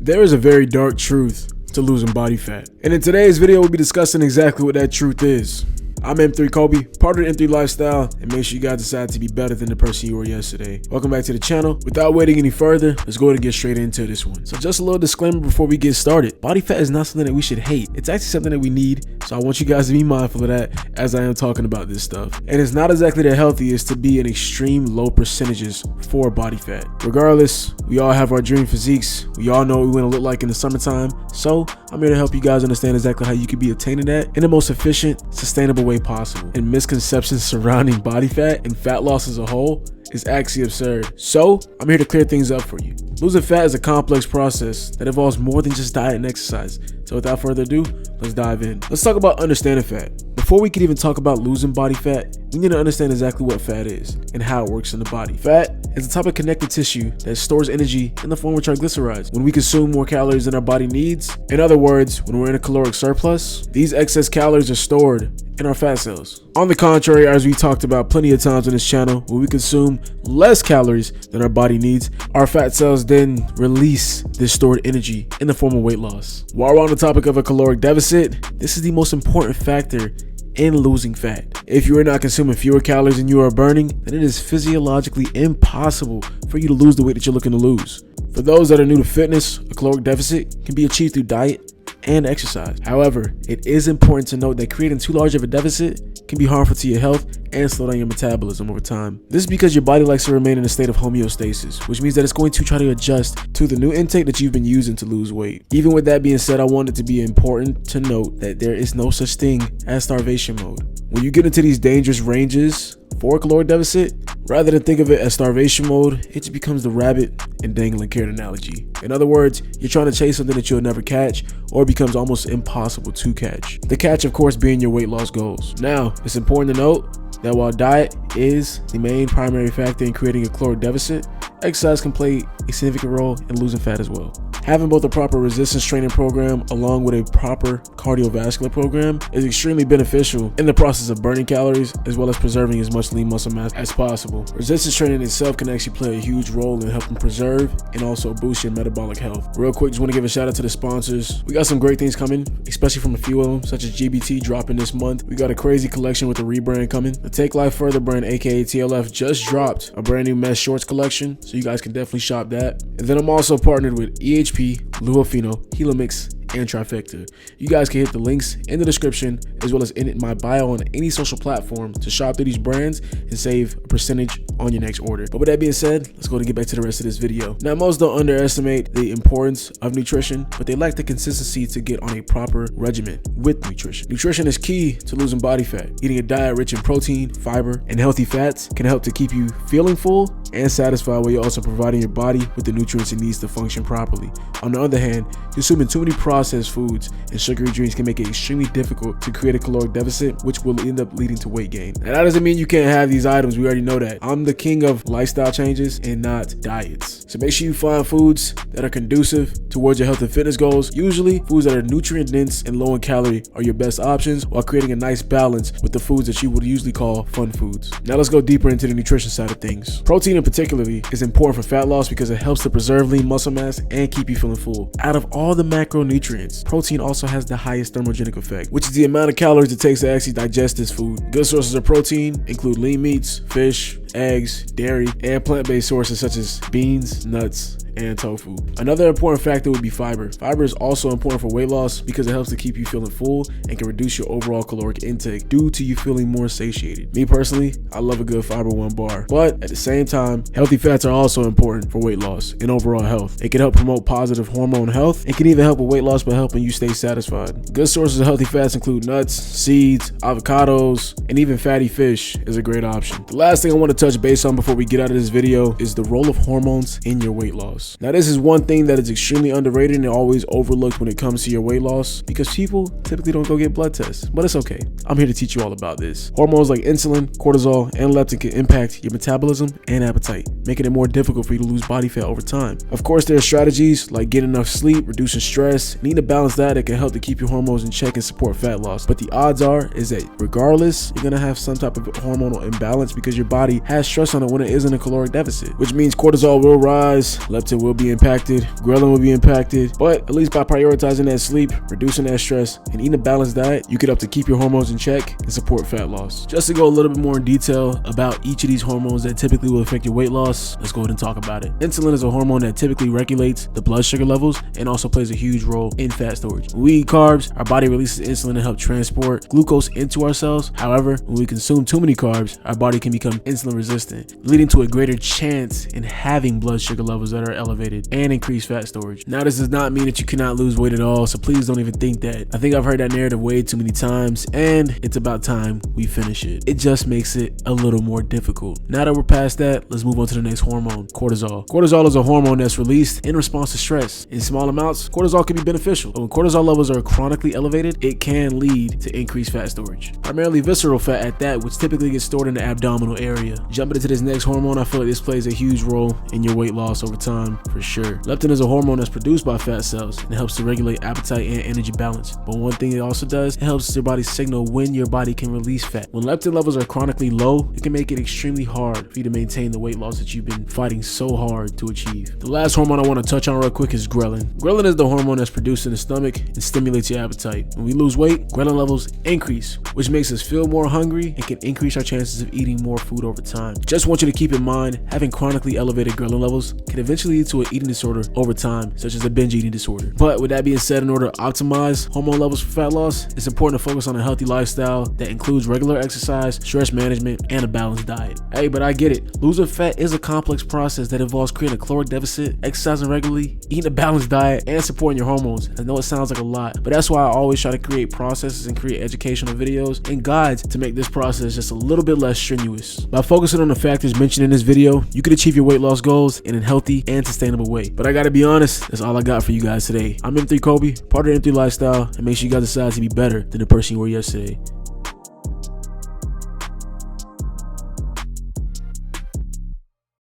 There is a very dark truth to losing body fat, and in today's video we'll be discussing exactly what that truth is. I'm M3 Colby, part of the M3 lifestyle, and make sure you guys decide to be better than the person you were yesterday. Welcome back to the channel. Without waiting any further, let's go ahead and get straight into this one. So just a little disclaimer before we get started. Body fat is not something that we should hate. It's actually something that we need, so I want you guys to be mindful of that as I am talking about this stuff. And it's not exactly the healthiest to be in extreme low percentages for body fat. Regardless, we all have our dream physiques. We all know what we want to look like in the summertime, so I'm here to help you guys understand exactly how you can be attaining that in the most efficient, sustainable way possible. And misconceptions surrounding body fat and fat loss as a whole is actually absurd. So I'm here to clear things up for you. Losing fat is a complex process that involves more than just diet and exercise. So without further ado, let's dive in. Let's talk about understanding fat. Before we can even talk about losing body fat, we need to understand exactly what fat is and how it works in the body. Fat is a type of connective tissue that stores energy in the form of triglycerides. When we consume more calories than our body needs, in other words, when we're in a caloric surplus, these excess calories are stored in our fat cells. On the contrary, as we talked about plenty of times on this channel, when we consume less calories than our body needs, our fat cells then release this stored energy in the form of weight loss. While we're on the topic of a caloric deficit, this is the most important factor in losing fat. If you are not consuming fewer calories than you are burning, then it is physiologically impossible for you to lose the weight that you're looking to lose. For those that are new to fitness, a caloric deficit can be achieved through diet and exercise. However, it is important to note that creating too large of a deficit can be harmful to your health and slow down your metabolism over time. This is because your body likes to remain in a state of homeostasis, which means that it's going to try to adjust to the new intake that you've been using to lose weight. Even with that being said, I want it to be important to note that there is no such thing as starvation mode. When you get into these dangerous ranges for a caloric deficit, rather than think of it as starvation mode, it just becomes the rabbit and dangling carrot analogy. In other words, you're trying to chase something that you'll never catch, or it becomes almost impossible to catch. The catch, of course, being your weight loss goals. Now, it's important to note that while diet is the main primary factor in creating a caloric deficit, exercise can play a significant role in losing fat as well. Having both a proper resistance training program along with a proper cardiovascular program is extremely beneficial in the process of burning calories as well as preserving as much lean muscle mass as possible. Resistance training itself can actually play a huge role in helping preserve and also boost your metabolic health. Real quick, just want to give a shout out to the sponsors. We got some great things coming, especially from a few of them, such as GBT dropping this month. We got a crazy collection with the rebrand coming. The Take Life Further brand, aka TLF, just dropped a brand new mesh shorts collection, so you guys can definitely shop that. And then I'm also partnered with LUJO, FINO, HELIMIX, and TRIFECTA. You guys can hit the links in the description as well as in my bio on any social platform to shop through these brands and save a percentage on your next order. But with that being said, let's go and get back to the rest of this video. Now, most don't underestimate the importance of nutrition, but they lack the consistency to get on a proper regimen with nutrition. Nutrition is key to losing body fat. Eating a diet rich in protein, fiber, and healthy fats can help to keep you feeling full and satisfied while you're also providing your body with the nutrients it needs to function properly. On the other hand, consuming too many processed foods and sugary drinks can make it extremely difficult to create a caloric deficit, which will end up leading to weight gain. Now, that doesn't mean you can't have these items. We already know that. I'm the king of lifestyle changes and not diets. So make sure you find foods that are conducive towards your health and fitness goals. Usually, foods that are nutrient dense and low in calorie are your best options, while creating a nice balance with the foods that you would usually call fun foods. Now let's go deeper into the nutrition side of things. Protein in particularly is important for fat loss because it helps to preserve lean muscle mass and keep you feeling full. Out of all the macronutrients, protein also has the highest thermogenic effect, which is the amount of calories it takes to actually digest this food. Good sources of protein include lean meats, fish, eggs, dairy, and plant-based sources such as beans, nuts, and tofu. Another important factor would be fiber. Fiber is also important for weight loss because it helps to keep you feeling full and can reduce your overall caloric intake due to you feeling more satiated. Me personally, I love a good fiber 1 bar, but at the same time, healthy fats are also important for weight loss and overall health. It can help promote positive hormone health. It can even help with weight loss by helping you stay satisfied. Good sources of healthy fats include nuts, seeds, avocados, and even fatty fish is a great option. The last thing I want to touch base on before we get out of this video is the role of hormones in your weight loss. Now, this is one thing that is extremely underrated and always overlooked when it comes to your weight loss because people typically don't go get blood tests, but it's okay. I'm here to teach you all about this. Hormones like insulin, cortisol, and leptin can impact your metabolism and appetite, making it more difficult for you to lose body fat over time. Of course, there are strategies like getting enough sleep, reducing stress, and eating a balanced diet that can help to keep your hormones in check and support fat loss. But the odds are is that regardless, you're gonna have some type of hormonal imbalance because your body has stress on it when it is in a caloric deficit, which means cortisol will rise, leptin leptin will be impacted, ghrelin will be impacted, but at least by prioritizing that sleep, reducing that stress, and eating a balanced diet, you could help to keep your hormones in check and support fat loss. Just to go a little bit more in detail about each of these hormones that typically will affect your weight loss, let's go ahead and talk about it. Insulin is a hormone that typically regulates the blood sugar levels and also plays a huge role in fat storage. When we eat carbs, our body releases insulin to help transport glucose into our cells. However, when we consume too many carbs, our body can become insulin resistant, leading to a greater chance in having blood sugar levels that are elevated and increased fat storage. Now, this does not mean that you cannot lose weight at all, so please don't even think that. I think I've heard that narrative way too many times, and it's about time we finish it. It just makes it a little more difficult. Now that we're past that, let's move on to the next hormone, cortisol. Cortisol is a hormone that's released in response to stress. In small amounts, cortisol can be beneficial, but when cortisol levels are chronically elevated, it can lead to increased fat storage. Primarily visceral fat at that, which typically gets stored in the abdominal area. Jumping into this next hormone, I feel like this plays a huge role in your weight loss over time, for sure. Leptin is a hormone that's produced by fat cells and helps to regulate appetite and energy balance. But one thing it also does, it helps your body signal when your body can release fat. When leptin levels are chronically low, it can make it extremely hard for you to maintain the weight loss that you've been fighting so hard to achieve. The last hormone I want to touch on real quick is ghrelin. Ghrelin is the hormone that's produced in the stomach and stimulates your appetite. When we lose weight, ghrelin levels increase, which makes us feel more hungry and can increase our chances of eating more food over time. Just want you to keep in mind, having chronically elevated ghrelin levels can eventually lead to an eating disorder over time, such as a binge eating disorder. But with that being said, in order to optimize hormone levels for fat loss, it's important to focus on a healthy lifestyle that includes regular exercise, stress management, and a balanced diet. Hey, but I get it. Losing fat is a complex process that involves creating a caloric deficit, exercising regularly, eating a balanced diet, and supporting your hormones. I know it sounds like a lot, but that's why I always try to create processes and create educational videos and guides to make this process just a little bit less strenuous. By focusing on the factors mentioned in this video, you can achieve your weight loss goals in a healthy and sustainable way. But I gotta be honest, that's all I got for you guys today. I'm M3 Colby, part of the M3 lifestyle, and make sure you guys decide to be better than the person you were yesterday.